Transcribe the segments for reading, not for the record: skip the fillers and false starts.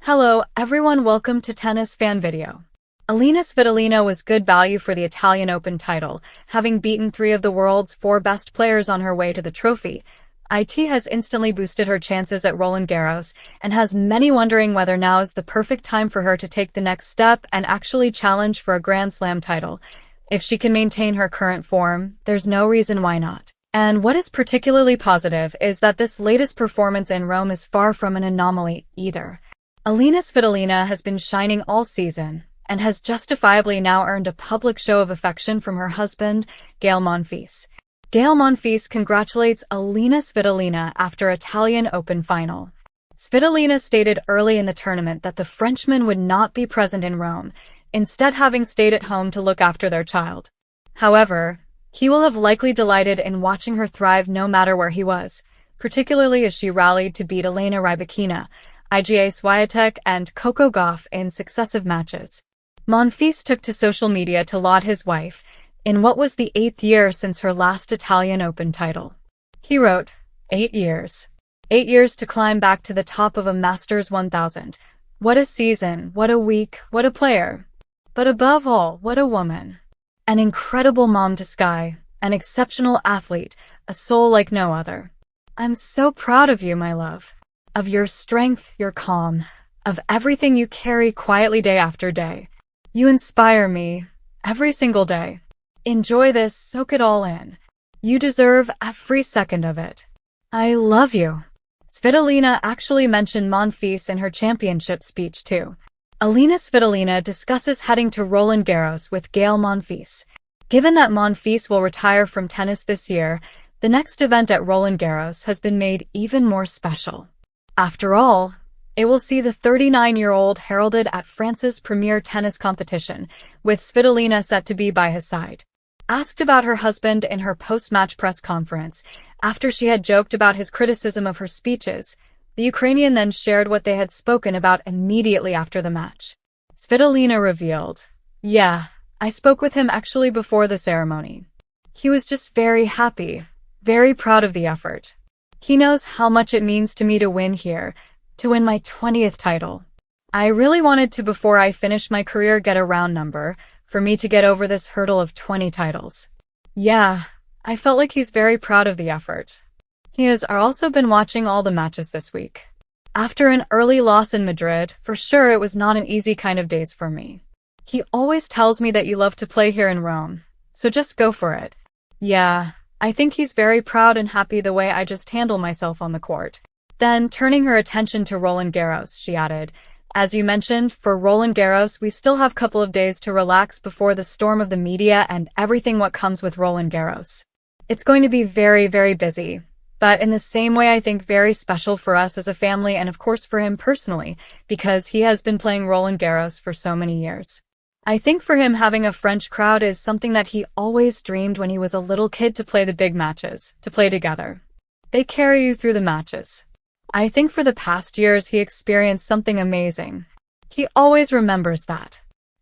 Hello everyone, welcome to Tennis Fan Video. Elina Svitolina was good value for the Italian Open title, having beaten 3 of the world's 4 best players on her way to the trophy. It has instantly boosted her chances at Roland Garros, and has many wondering whether now is the perfect time for her to take the next step and actually challenge for a Grand Slam title. If she can maintain her current form, there's no reason why not. And what is particularly positive is that this latest performance in Rome is far from an anomaly either. Elina Svitolina has been shining all season, and has justifiably now earned a public show of affection from her husband, Gael Monfils. Gael Monfils congratulates Elina Svitolina after Italian Open final. Svitolina stated early in the tournament that the Frenchman would not be present in Rome, instead having stayed at home to look after their child. However, he will have likely delighted in watching her thrive no matter where he was, particularly as she rallied to beat Elina Svitolina, Elina Svitolina, and Coco Gauff in successive matches. Monfils took to social media to laud his wife, in what was the 8th year since her last Italian Open title. He wrote, 8 years. 8 years to climb back to the top of a Masters 1000. What a season, what a week, what a player. But above all, what a woman. An incredible mom to Sky, an exceptional athlete, a soul like no other. I'm so proud of you, my love. Of your strength, your calm, of everything you carry quietly day after day. You inspire me, every single day. Enjoy this, soak it all in. You deserve every second of it. I love you. Svitolina actually mentioned Monfils in her championship speech too. Elina Svitolina discusses heading to Roland Garros with Gael Monfils. Given that Monfils will retire from tennis this year, the next event at Roland Garros has been made even more special. After all, it will see the 39-year-old heralded at France's premier tennis competition, with Svitolina set to be by his side. Asked about her husband in her post-match press conference, after she had joked about his criticism of her speeches, the Ukrainian then shared what they had spoken about immediately after the match. Svitolina revealed, "Yeah, I spoke with him actually before the ceremony. He was just very happy, very proud of the effort. He knows how much it means to me to win here, to win my 20th title. I really wanted to, before I finish my career, get a round number, for me to get over this hurdle of 20 titles. Yeah, I felt like he's very proud of the effort." He has also been watching all the matches this week. After an early loss in Madrid, for sure it was not an easy kind of days for me. He always tells me that you love to play here in Rome, so just go for it. Yeah, I think he's very proud and happy the way I just handle myself on the court. Then, turning her attention to Roland Garros, she added, "As you mentioned, for Roland Garros we still have a couple of days to relax before the storm of the media and everything what comes with Roland Garros. It's going to be very, very busy, but in the same way I think very special for us as a family and of course for him personally, because he has been playing Roland Garros for so many years. I think for him having a French crowd is something that he always dreamed when he was a little kid, to play the big matches, to play together. They carry you through the matches. I think for the past years he experienced something amazing. He always remembers that.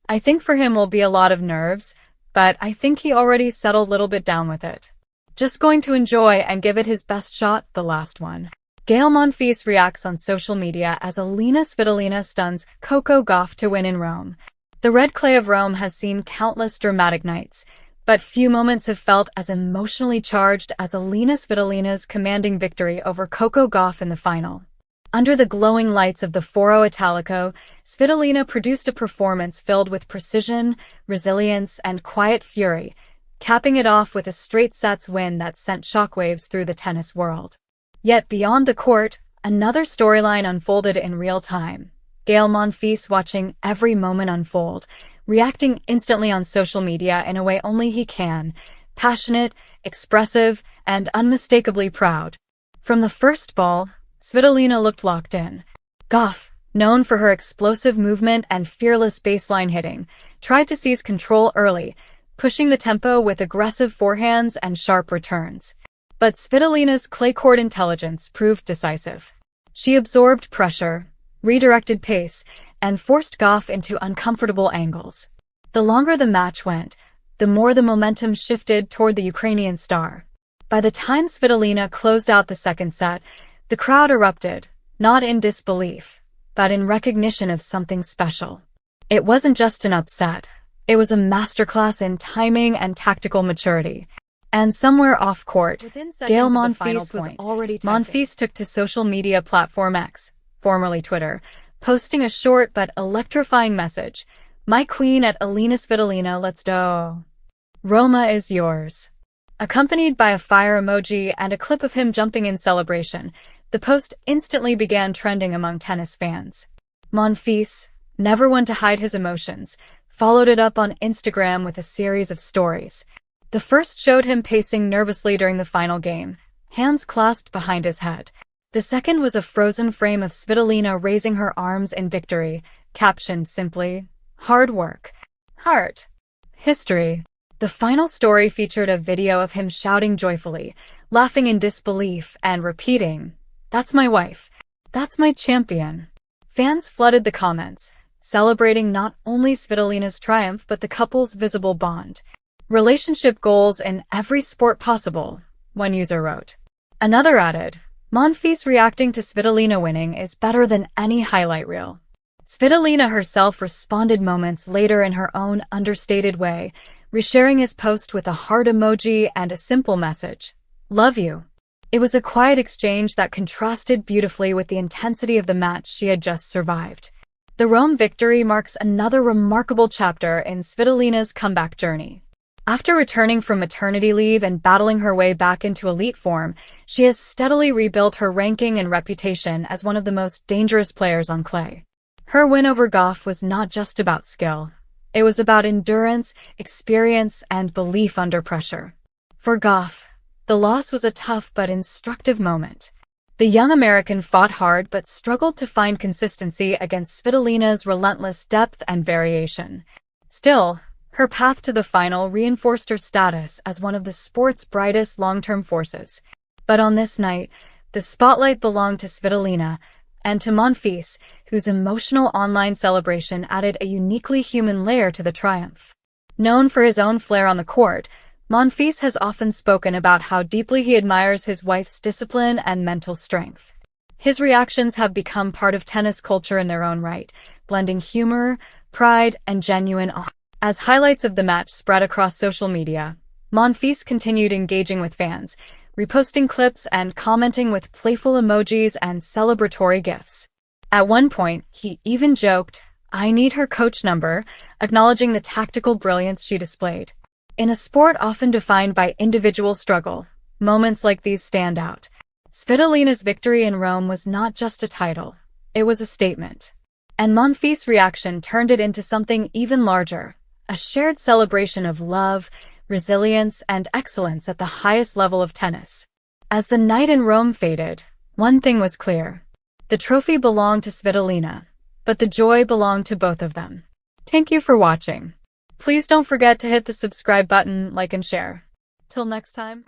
I think for him will be a lot of nerves, but I think he already settled a little bit down with it. Just going to enjoy and give it his best shot, the last one." Gael Monfils reacts on social media as Elina Svitolina stuns Coco Gauff to win in Rome. The red clay of Rome has seen countless dramatic nights, but few moments have felt as emotionally charged as Elina Svitolina's commanding victory over Coco Gauff in the final. Under the glowing lights of the Foro Italico, Svitolina produced a performance filled with precision, resilience, and quiet fury, capping it off with a straight sets win that sent shockwaves through the tennis world. Yet beyond the court, another storyline unfolded in real time. Gael Monfils watching every moment unfold, reacting instantly on social media in a way only he can, passionate, expressive, and unmistakably proud. From the first ball, Svitolina looked locked in. Gauff, known for her explosive movement and fearless baseline hitting, tried to seize control early, pushing the tempo with aggressive forehands and sharp returns. But Svitolina's clay court intelligence proved decisive. She absorbed pressure, redirected pace, and forced Gauff into uncomfortable angles. The longer the match went, the more the momentum shifted toward the Ukrainian star. By the time Svitolina closed out the second set, the crowd erupted, not in disbelief, but in recognition of something special. It wasn't just an upset. It was a masterclass in timing and tactical maturity. And somewhere off-court, Gael Monfils was already typing. Monfils took to social media platform X, formerly Twitter, posting a short but electrifying message. "My queen at Elina Svitolina, let's go. Roma is yours." Accompanied by a fire emoji and a clip of him jumping in celebration, the post instantly began trending among tennis fans. Monfils, never one to hide his emotions, followed it up on Instagram with a series of stories. The first showed him pacing nervously during the final game, hands clasped behind his head. The second was a frozen frame of Svitolina raising her arms in victory, captioned simply, "Hard work. Heart. History." The final story featured a video of him shouting joyfully, laughing in disbelief, and repeating, "That's my wife. That's my champion." Fans flooded the comments, celebrating not only Svitolina's triumph but the couple's visible bond. "Relationship goals in every sport possible," one user wrote. Another added, "Monfils reacting to Svitolina winning is better than any highlight reel." Svitolina herself responded moments later in her own understated way, resharing his post with a heart emoji and a simple message, "Love you." It was a quiet exchange that contrasted beautifully with the intensity of the match she had just survived. The Rome victory marks another remarkable chapter in Svitolina's comeback journey. After returning from maternity leave and battling her way back into elite form, she has steadily rebuilt her ranking and reputation as one of the most dangerous players on clay. Her win over Gauff was not just about skill. It was about endurance, experience, and belief under pressure. For Gauff, the loss was a tough but instructive moment. The young American fought hard but struggled to find consistency against Svitolina's relentless depth and variation. Still, her path to the final reinforced her status as one of the sport's brightest long-term forces. But on this night, the spotlight belonged to Svitolina and to Monfils, whose emotional online celebration added a uniquely human layer to the triumph. Known for his own flair on the court, Monfils has often spoken about how deeply he admires his wife's discipline and mental strength. His reactions have become part of tennis culture in their own right, blending humor, pride, and genuine awe. As highlights of the match spread across social media, Monfils continued engaging with fans, reposting clips and commenting with playful emojis and celebratory gifs. At one point, he even joked, "I need her coach number," acknowledging the tactical brilliance she displayed. In a sport often defined by individual struggle, moments like these stand out. Svitolina's victory in Rome was not just a title, it was a statement. And Monfils' reaction turned it into something even larger. A shared celebration of love, resilience, and excellence at the highest level of tennis. As the night in Rome faded, one thing was clear. The trophy belonged to Svitolina, but the joy belonged to both of them. Thank you for watching. Please don't forget to hit the subscribe button, like, and share. Till next time.